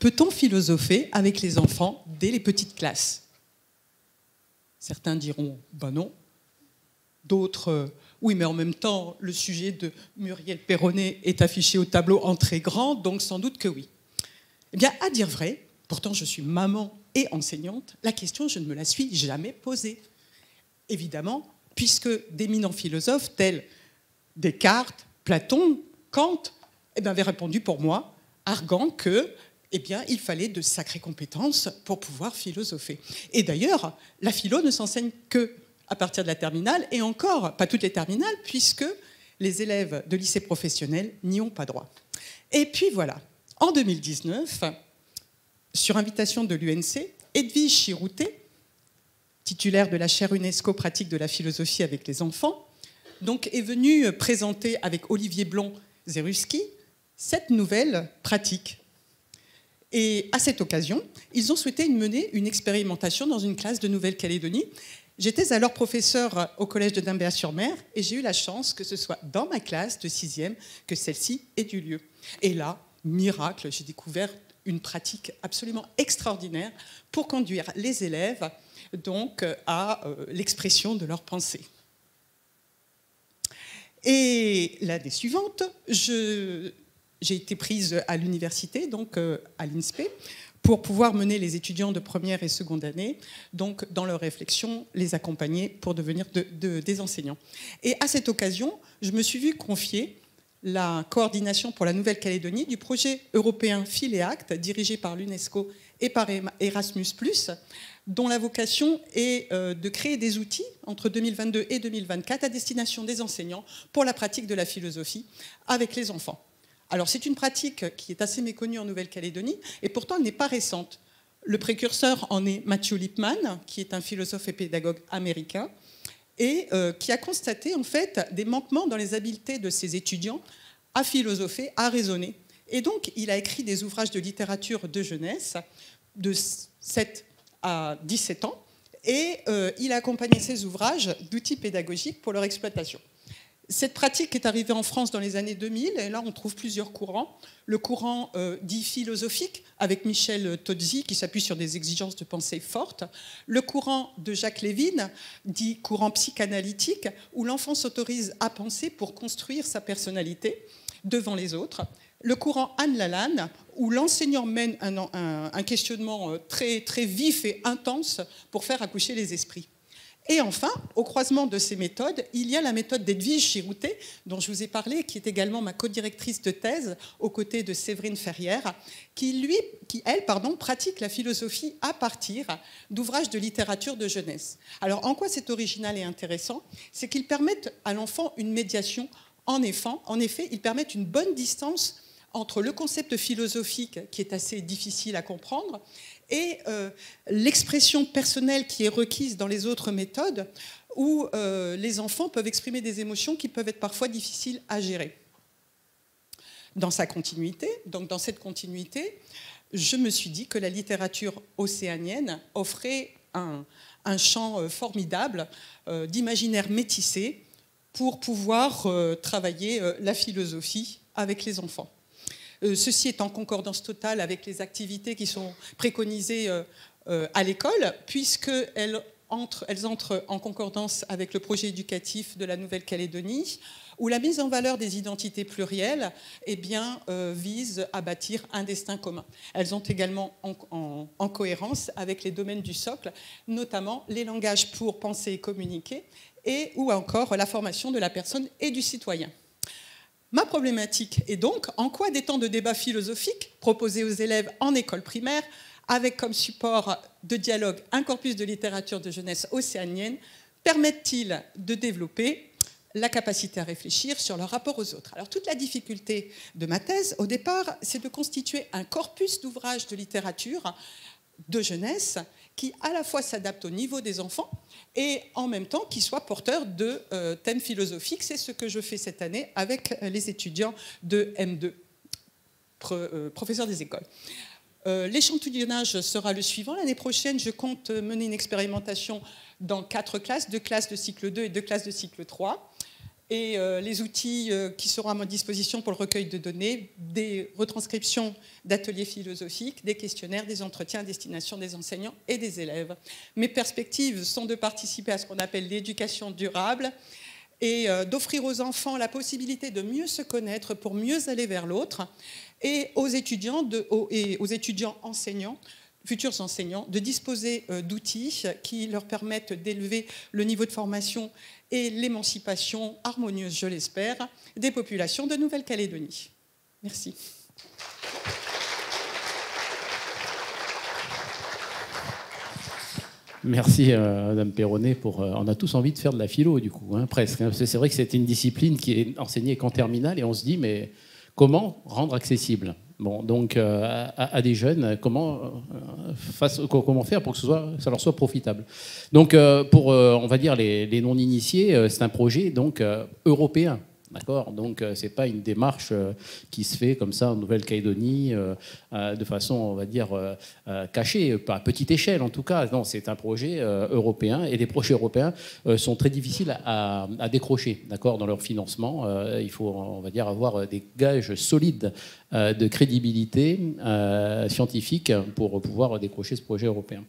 peut-on philosopher avec les enfants dès les petites classes? Certains diront ben non, d'autres oui, mais en même temps, le sujet de Muriel Perronnet est affiché au tableau en très grand, donc sans doute que oui. Eh bien, à dire vrai, pourtant je suis maman et enseignante, la question, je ne me la suis jamais posée. Évidemment, puisque d'éminents philosophes tels Descartes, Platon, Kant avaient répondu pour moi, arguant que il fallait de sacrées compétences pour pouvoir philosopher. Et d'ailleurs, la philo ne s'enseigne qu'à partir de la terminale, et encore, pas toutes les terminales, puisque les élèves de lycée professionnel n'y ont pas droit. Et puis voilà, en 2019, sur invitation de l'UNC, Edwige Chirouté, titulaire de la chaire UNESCO pratique de la philosophie avec les enfants, donc est venue présenter avec Olivier Blon-Zeruski cette nouvelle pratique. Et à cette occasion, ils ont souhaité mener une expérimentation dans une classe de Nouvelle-Calédonie. J'étais alors professeur au collège de Dimbéa-sur-Mer et j'ai eu la chance que ce soit dans ma classe de 6e que celle-ci ait eu lieu. Et là, miracle, j'ai découvert une pratique absolument extraordinaire pour conduire les élèves donc, à l'expression de leurs pensées. Et l'année suivante, j'ai été prise à l'université, donc à l'INSPE, pour pouvoir mener les étudiants de première et seconde année, donc dans leur réflexion, les accompagner pour devenir des enseignants. Et à cette occasion, je me suis vue confier la coordination pour la Nouvelle-Calédonie du projet européen Philéacte, dirigé par l'UNESCO et par Erasmus+, dont la vocation est de créer des outils entre 2022 et 2024 à destination des enseignants pour la pratique de la philosophie avec les enfants. Alors c'est une pratique qui est assez méconnue en Nouvelle-Calédonie et pourtant elle n'est pas récente. Le précurseur en est Matthew Lipman, qui est un philosophe et pédagogue américain et qui a constaté en fait des manquements dans les habiletés de ses étudiants à philosopher, à raisonner. Et donc il a écrit des ouvrages de littérature de jeunesse de 7 à 17 ans et il a accompagné ces ouvrages d'outils pédagogiques pour leur exploitation. Cette pratique est arrivée en France dans les années 2000 et là on trouve plusieurs courants. Le courant dit philosophique avec Michel Tozzi qui s'appuie sur des exigences de pensée fortes. Le courant de Jacques Lévin dit courant psychanalytique où l'enfant s'autorise à penser pour construire sa personnalité devant les autres. Le courant Anne Lalanne où l'enseignant mène un questionnement très, très vif et intense pour faire accoucher les esprits. Et enfin, au croisement de ces méthodes, il y a la méthode d'Edwige Chirouté, dont je vous ai parlé, qui est également ma co-directrice de thèse, aux côtés de Séverine Ferrière, qui elle, pratique la philosophie à partir d'ouvrages de littérature de jeunesse. Alors, en quoi c'est original et intéressant? C'est qu'ils permettent à l'enfant une médiation. En effet, ils permettent une bonne distance entre le concept philosophique, qui est assez difficile à comprendre, et l'expression personnelle qui est requise dans les autres méthodes où les enfants peuvent exprimer des émotions qui peuvent être parfois difficiles à gérer. Dans cette continuité, je me suis dit que la littérature océanienne offrait un champ formidable d'imaginaire métissé pour pouvoir travailler la philosophie avec les enfants. Ceci est en concordance totale avec les activités qui sont préconisées à l'école, puisqu'elles entrent en concordance avec le projet éducatif de la Nouvelle-Calédonie, où la mise en valeur des identités plurielles vise à bâtir un destin commun. Elles sont également en cohérence avec les domaines du socle, notamment les langages pour penser et communiquer, ou encore la formation de la personne et du citoyen. Ma problématique est donc en quoi des temps de débat philosophique proposés aux élèves en école primaire, avec comme support de dialogue un corpus de littérature de jeunesse océanienne, permettent-ils de développer la capacité à réfléchir sur leur rapport aux autres. Alors toute la difficulté de ma thèse, au départ, c'est de constituer un corpus d'ouvrages de littérature de jeunesse qui à la fois s'adapte au niveau des enfants et en même temps qui soit porteur de thèmes philosophiques. C'est ce que je fais cette année avec les étudiants de M2, professeurs des écoles. L'échantillonnage sera le suivant. L'année prochaine, je compte mener une expérimentation dans 4 classes, 2 classes de cycle 2 et 2 classes de cycle 3. et les outils qui seront à ma disposition pour le recueil de données, des retranscriptions d'ateliers philosophiques, des questionnaires, des entretiens à destination des enseignants et des élèves. Mes perspectives sont de participer à ce qu'on appelle l'éducation durable et d'offrir aux enfants la possibilité de mieux se connaître pour mieux aller vers l'autre, et aux étudiants enseignants, futurs enseignants, de disposer d'outils qui leur permettent d'élever le niveau de formation et l'émancipation harmonieuse, je l'espère, des populations de Nouvelle-Calédonie. Merci. Merci Madame Perronnet. On a tous envie de faire de la philo du coup, hein, presque. Hein, c'est vrai que c'est une discipline qui est enseignée qu'en terminale et on se dit mais comment rendre accessible? Bon, donc à des jeunes, comment faire pour que ça leur soit profitable? Donc pour on va dire les non-initiés, c'est un projet donc européen. D'accord. Donc, ce n'est pas une démarche qui se fait comme ça en Nouvelle-Calédonie de façon, on va dire, cachée, pas à petite échelle en tout cas. Non, c'est un projet européen et les projets européens sont très difficiles à décrocher, d'accord, dans leur financement. Il faut, on va dire, avoir des gages solides de crédibilité scientifique pour pouvoir décrocher ce projet européen.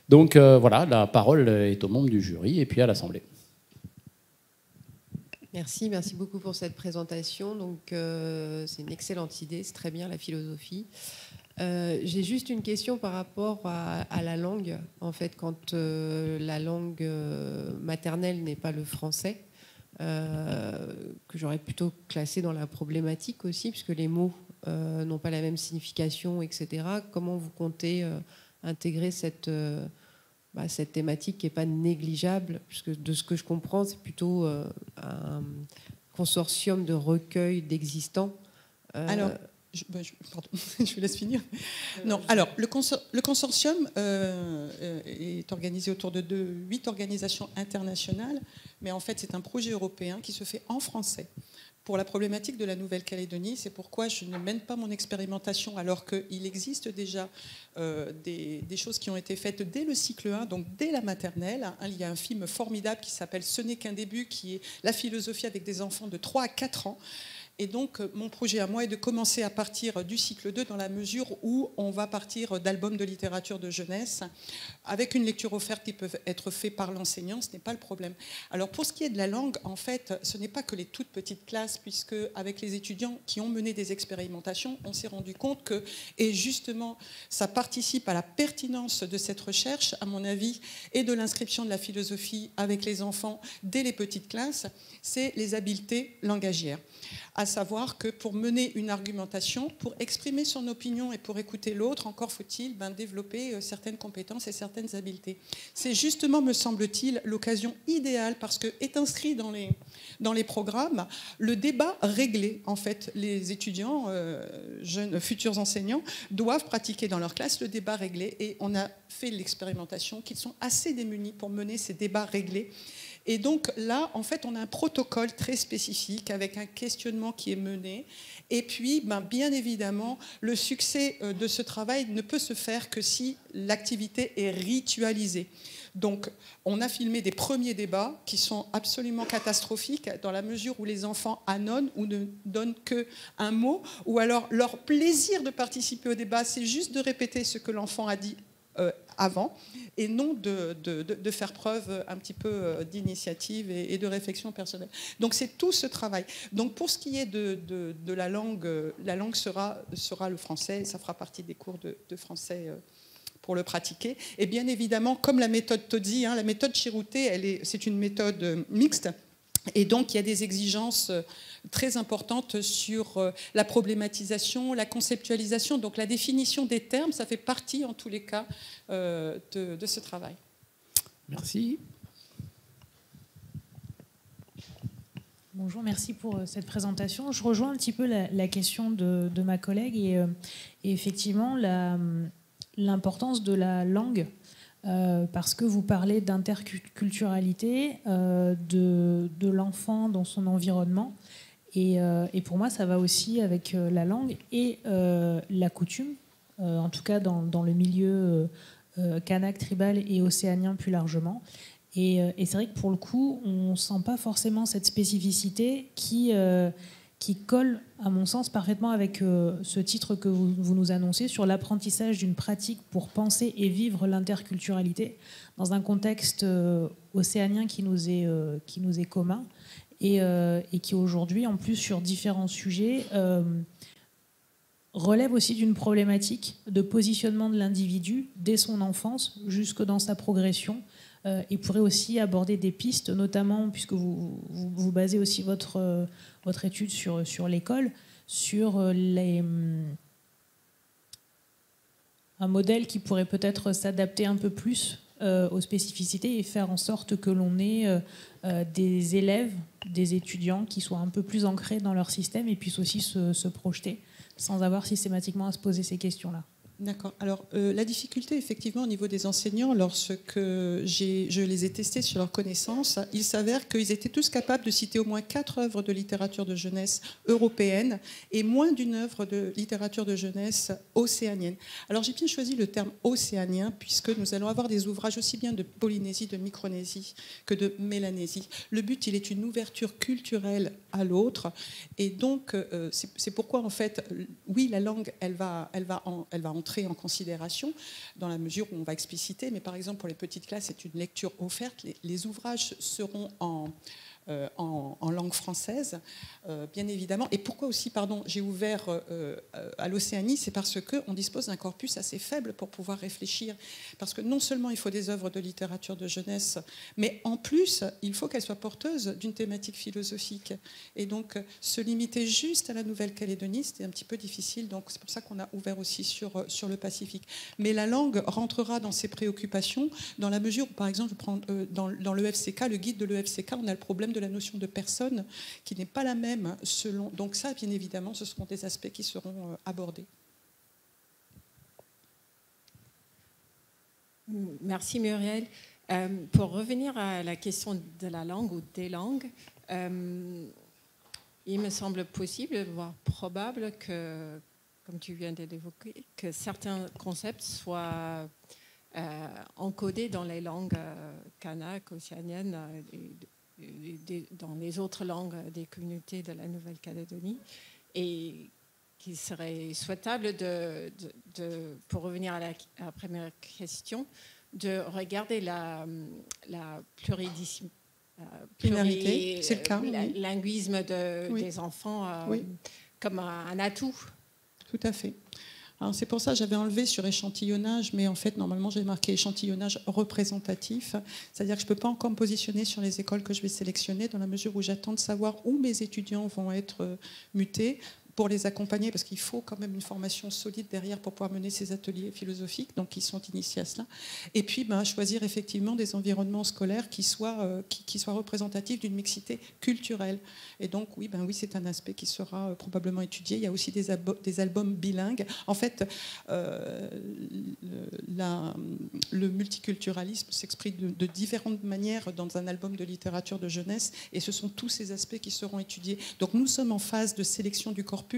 Donc, voilà, la parole est aux membres du jury et puis à l'Assemblée. Merci beaucoup pour cette présentation. Donc, c'est une excellente idée, c'est très bien la philosophie. J'ai juste une question par rapport à la langue. En fait, quand la langue maternelle n'est pas le français, que j'aurais plutôt classé dans la problématique aussi, puisque les mots n'ont pas la même signification, etc. Comment vous comptez intégrer cette thématique qui n'est pas négligeable, puisque de ce que je comprends, c'est plutôt un consortium de recueil d'existants. Alors, pardon, je vous laisse finir. Non, alors, le consortium est organisé autour de 8 organisations internationales, mais en fait, c'est un projet européen qui se fait en français. Pour la problématique de la Nouvelle-Calédonie, c'est pourquoi je ne mène pas mon expérimentation alors qu'il existe déjà des choses qui ont été faites dès le cycle 1, donc dès la maternelle. Il y a un film formidable qui s'appelle « Ce n'est qu'un début », qui est la philosophie avec des enfants de 3 à 4 ans. Et donc, mon projet à moi est de commencer à partir du cycle 2 dans la mesure où on va partir d'albums de littérature de jeunesse avec une lecture offerte qui peut être faite par l'enseignant, ce n'est pas le problème. Alors, pour ce qui est de la langue, en fait, ce n'est pas que les toutes petites classes, puisque avec les étudiants qui ont mené des expérimentations, on s'est rendu compte que, et justement, ça participe à la pertinence de cette recherche, à mon avis, et de l'inscription de la philosophie avec les enfants dès les petites classes, c'est les habiletés langagières. À savoir que pour mener une argumentation, pour exprimer son opinion et pour écouter l'autre, encore faut-il développer certaines compétences et certaines habiletés. C'est justement, me semble-t-il, l'occasion idéale, parce que est inscrit dans les programmes le débat réglé. En fait, les étudiants, jeunes, futurs enseignants, doivent pratiquer dans leur classe le débat réglé, et on a fait l'expérimentation qu'ils sont assez démunis pour mener ces débats réglés. Et donc là, en fait, on a un protocole très spécifique avec un questionnement qui est mené. Et puis, bien évidemment, le succès de ce travail ne peut se faire que si l'activité est ritualisée. Donc, on a filmé des premiers débats qui sont absolument catastrophiques dans la mesure où les enfants annonnent ou ne donnent qu'un mot, ou alors leur plaisir de participer au débat, c'est juste de répéter ce que l'enfant a dit avant, et non de faire preuve un petit peu d'initiative et de réflexion personnelle. Donc c'est tout ce travail. Donc pour ce qui est de la langue sera le français, ça fera partie des cours de français pour le pratiquer. Et bien évidemment, comme la méthode Tozzi, la méthode Chirouté, c'est une méthode mixte, et donc il y a des exigences très importantes sur la problématisation, la conceptualisation, donc la définition des termes, ça fait partie en tous les cas de ce travail. Merci. Bonjour, merci pour cette présentation. Je rejoins un petit peu la question de ma collègue et effectivement l'importance de la langue. Parce que vous parlez d'interculturalité, de l'enfant dans son environnement. Et pour moi, ça va aussi avec la langue et la coutume, en tout cas dans le milieu kanak, tribal et océanien plus largement. Et c'est vrai que pour le coup, on ne sent pas forcément cette spécificité qui colle, à mon sens, parfaitement avec ce titre que vous nous annoncez sur l'apprentissage d'une pratique pour penser et vivre l'interculturalité dans un contexte océanien qui nous est commun et qui aujourd'hui, en plus sur différents sujets, relève aussi d'une problématique de positionnement de l'individu dès son enfance jusque dans sa progression, et pourrait aussi aborder des pistes, notamment puisque vous basez aussi votre étude sur l'école, sur un modèle qui pourrait peut-être s'adapter un peu plus aux spécificités et faire en sorte que l'on ait des élèves, des étudiants qui soient un peu plus ancrés dans leur système et puissent aussi se projeter sans avoir systématiquement à se poser ces questions-là. D'accord. Alors, la difficulté, effectivement, au niveau des enseignants, lorsque je les ai testés sur leurs connaissances, il s'avère qu'ils étaient tous capables de citer au moins 4 œuvres de littérature de jeunesse européenne et moins d'une œuvre de littérature de jeunesse océanienne. Alors, j'ai bien choisi le terme océanien, puisque nous allons avoir des ouvrages aussi bien de Polynésie, de Micronésie que de Mélanésie. Le but, il est une ouverture culturelle à l'autre. Et donc, c'est pourquoi, en fait, oui, la langue, elle va entrer en considération dans la mesure où on va expliciter, mais par exemple pour les petites classes c'est une lecture offerte, les ouvrages seront en langue française, bien évidemment. Et pourquoi aussi, pardon, j'ai ouvert à l'Océanie, c'est parce qu'on dispose d'un corpus assez faible pour pouvoir réfléchir. Parce que non seulement il faut des œuvres de littérature de jeunesse, mais en plus, il faut qu'elles soient porteuses d'une thématique philosophique. Et donc, se limiter juste à la Nouvelle-Calédonie, c'était un petit peu difficile. Donc, c'est pour ça qu'on a ouvert aussi sur le Pacifique. Mais la langue rentrera dans ces préoccupations dans la mesure où, par exemple, dans l'EFCK, le guide de l'EFCK, on a le problème de la notion de personne qui n'est pas la même selon. Donc ça, bien évidemment, ce seront des aspects qui seront abordés. Merci Muriel. Pour revenir à la question de la langue ou des langues, il me semble possible, voire probable que, comme tu viens de l'évoquer, que certains concepts soient encodés dans les langues kanak, océaniennes, dans les autres langues des communautés de la Nouvelle-Calédonie, et qu'il serait souhaitable, pour revenir à la première question, de regarder la pluralité, c'est le cas, linguisme des enfants comme un atout. Tout à fait. Alors c'est pour ça que j'avais enlevé sur échantillonnage, mais en fait, normalement, j'ai marqué échantillonnage représentatif. C'est-à-dire que je ne peux pas encore me positionner sur les écoles que je vais sélectionner dans la mesure où j'attends de savoir où mes étudiants vont être mutés pour les accompagner, parce qu'il faut quand même une formation solide derrière pour pouvoir mener ces ateliers philosophiques, donc ils sont initiés à cela. Et puis choisir effectivement des environnements scolaires qui soient représentatifs d'une mixité culturelle. Et donc oui, c'est un aspect qui sera probablement étudié. Il y a aussi des albums bilingues. En fait, le multiculturalisme s'exprime de différentes manières dans un album de littérature de jeunesse, et ce sont tous ces aspects qui seront étudiés. Donc nous sommes en phase de sélection du corpus.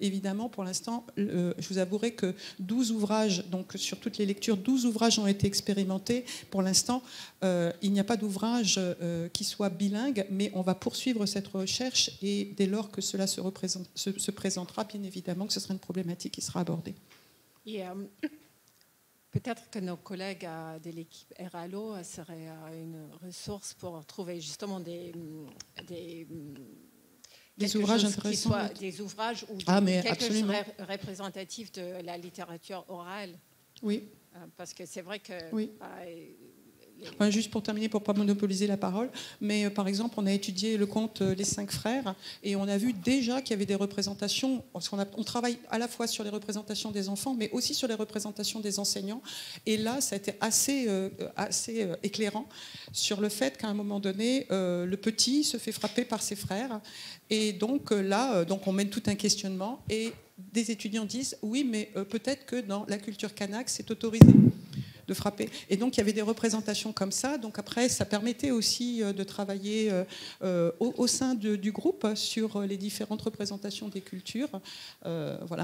Évidemment, pour l'instant, je vous avouerai que 12 ouvrages, donc sur toutes les lectures, 12 ouvrages ont été expérimentés. Pour l'instant, il n'y a pas d'ouvrage qui soit bilingue, mais on va poursuivre cette recherche, et dès lors que cela se présentera, bien évidemment que ce sera une problématique qui sera abordée. Et, peut-être que nos collègues de l'équipe RALO seraient une ressource pour trouver justement des ouvrages intéressants. Des ouvrages ou quelque chose représentatif de la littérature orale. Oui. Parce que c'est vrai que... Oui. Juste pour terminer, pour ne pas monopoliser la parole, mais par exemple, on a étudié le conte Les 5 frères, et on a vu déjà qu'il y avait des représentations, parce qu'on travaille à la fois sur les représentations des enfants, mais aussi sur les représentations des enseignants. Et là, ça a été assez éclairant sur le fait qu'à un moment donné, le petit se fait frapper par ses frères. Et donc là, on mène tout un questionnement, et des étudiants disent « oui, mais peut-être que dans la culture kanak, c'est autorisé ». De frapper. Et donc, il y avait des représentations comme ça. Donc, après, ça permettait aussi de travailler au sein du groupe sur les différentes représentations des cultures,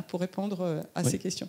pour répondre à ces questions.